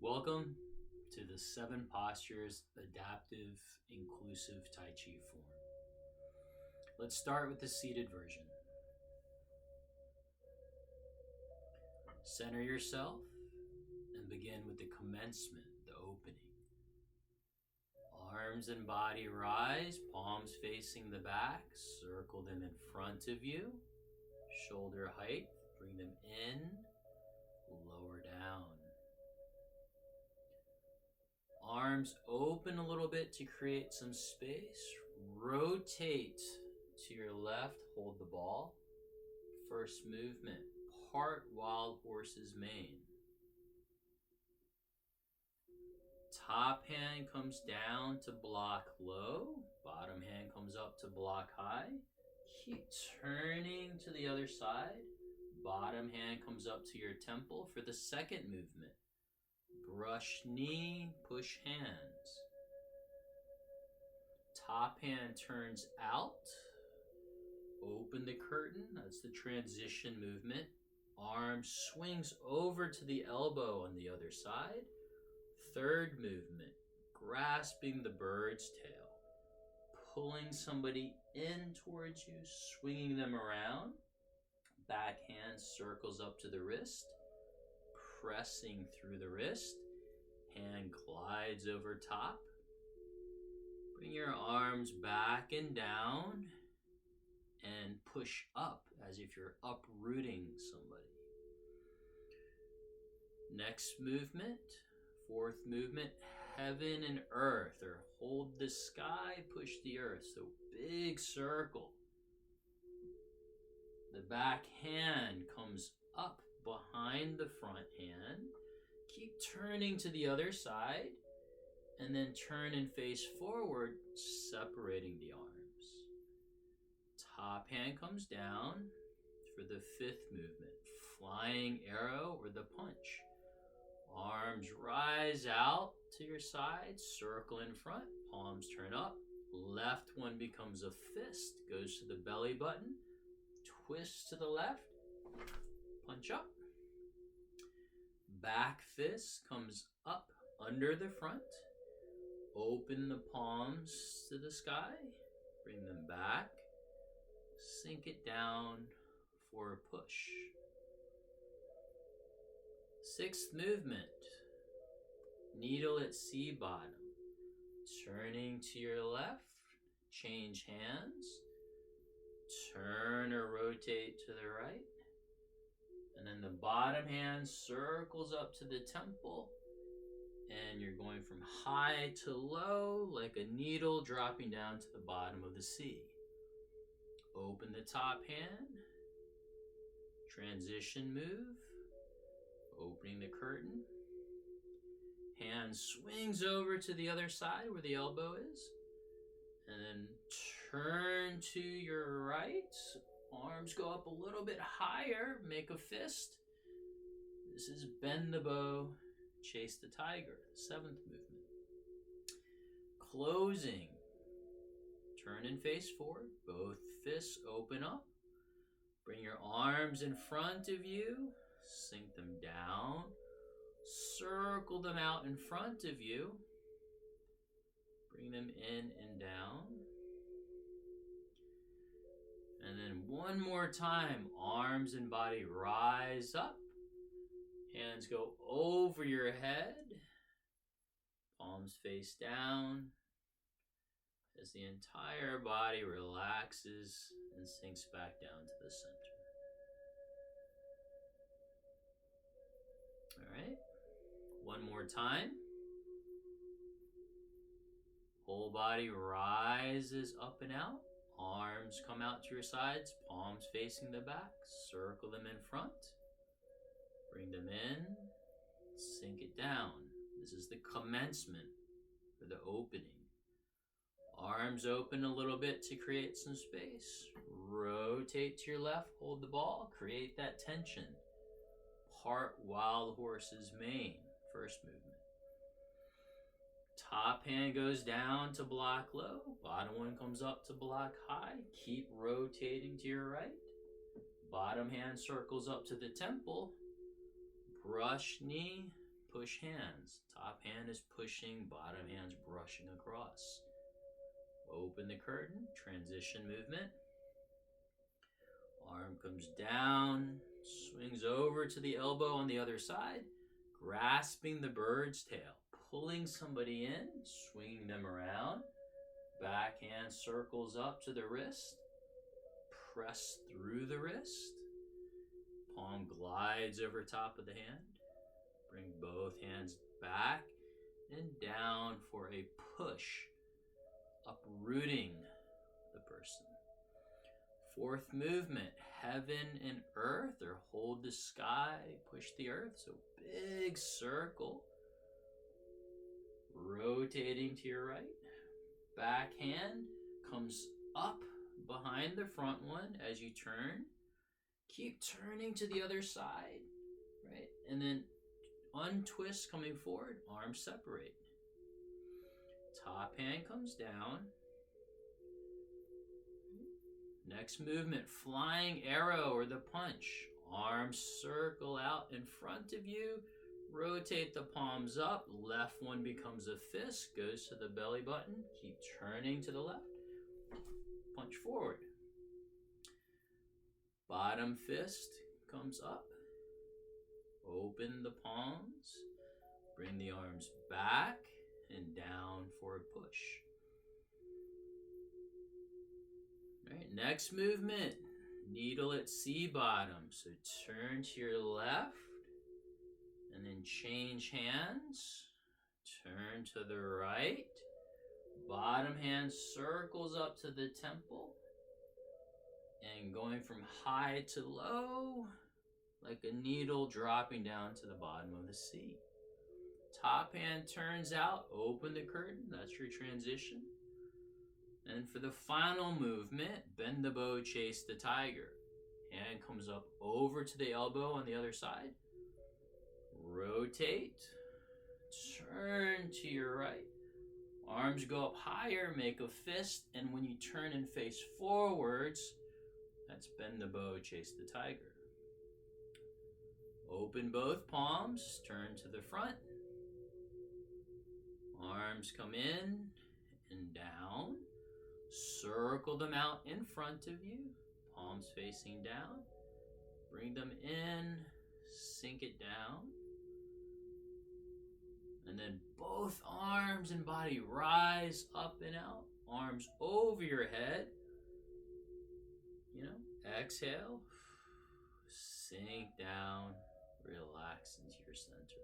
Welcome to the 7 Postures Adaptive Inclusive Tai Chi form. Let's start with the seated version. Center yourself and begin with the commencement, the opening. Arms and body rise, palms facing the back, circle them in front of you. Shoulder height, bring them in, lower down. Arms open a little bit to create some space. Rotate to your left, hold the ball. First movement, part wild horse's mane. Top hand comes down to block low. Bottom hand comes up to block high. Keep turning to the other side. Bottom hand comes up to your temple for the second movement. Brush knee, push hands. Top hand turns out. Open the curtain, that's the transition movement. Arm swings over to the elbow on the other side. Third movement, grasping the bird's tail. Pulling somebody in towards you, swinging them around. Back hand circles up to the wrist. Pressing through the wrist. Hand glides over top. Bring your arms back and down and push up as if you're uprooting somebody. Next movement, fourth movement, heaven and earth, or hold the sky, push the earth. So big circle. The back hand comes up behind the front hand. Keep turning to the other side and then turn and face forward, separating the arms. Top hand comes down for the fifth movement, flying arrow or the punch. Arms rise out to your side, circle in front, palms turn up. Left one becomes a fist, goes to the belly button, twist to the left, punch up. Back fist comes up under the front. Open the palms to the sky. Bring them back. Sink it down for a push. Sixth movement. Needle at sea bottom. Turning to your left. Change hands. Turn or rotate to the right. And then the bottom hand circles up to the temple. And you're going from high to low like a needle dropping down to the bottom of the sea. Open the top hand. Transition move. Opening the curtain. Hand swings over to the other side where the elbow is. And then turn to your right. Arms go up a little bit higher, make a fist. This is bend the bow, chase the tiger, seventh movement. Closing, turn and face forward, both fists open up. Bring your arms in front of you, sink them down, circle them out in front of you. Bring them in and down. And then one more time, arms and body rise up. Hands go over your head. Palms face down. As the entire body relaxes and sinks back down to the center. All right. One more time. Whole body rises up and out. Arms come out to your sides, palms facing the back, circle them in front, bring them in, sink it down. This is the commencement for the opening. Arms open a little bit to create some space. Rotate to your left, hold the ball, create that tension. Part wild horse's mane, first movement. Top hand goes down to block low. Bottom one comes up to block high. Keep rotating to your right. Bottom hand circles up to the temple. Brush knee, push hands. Top hand is pushing, bottom hand's brushing across. Open the curtain, transition movement. Arm comes down, swings over to the elbow on the other side, grasping the bird's tail, pulling somebody in, swinging them around. Backhand circles up to the wrist, press through the wrist. Palm glides over top of the hand. Bring both hands back and down for a push, uprooting the person. Fourth movement, heaven and earth, or hold the sky, push the earth. So big circle, rotating to your right. Back hand comes up behind the front one as you turn. Keep turning to the other side, right? And then untwist coming forward, arms separate. Top hand comes down. Next movement, flying arrow or the punch. Arms circle out in front of you. Rotate the palms up. Left one becomes a fist, goes to the belly button. Keep turning to the left. Punch forward. Bottom fist comes up. Open the palms. Bring the arms back and down for a push. All right, next movement, needle at C bottom. So turn to your left and then change hands. Turn to the right. Bottom hand circles up to the temple. And going from high to low, like a needle dropping down to the bottom of the C. Top hand turns out, open the curtain, that's your transition. And for the final movement, bend the bow, chase the tiger. Hand comes up over to the elbow on the other side. Rotate, turn to your right. Arms go up higher, make a fist, and when you turn and face forwards, that's bend the bow, chase the tiger. Open both palms, turn to the front. Arms come in and down. Circle them out in front of you. Palms facing down. Bring them in, sink it down. And then both arms and body rise up and out. Arms over your head. Exhale. Sink down. Relax into your center.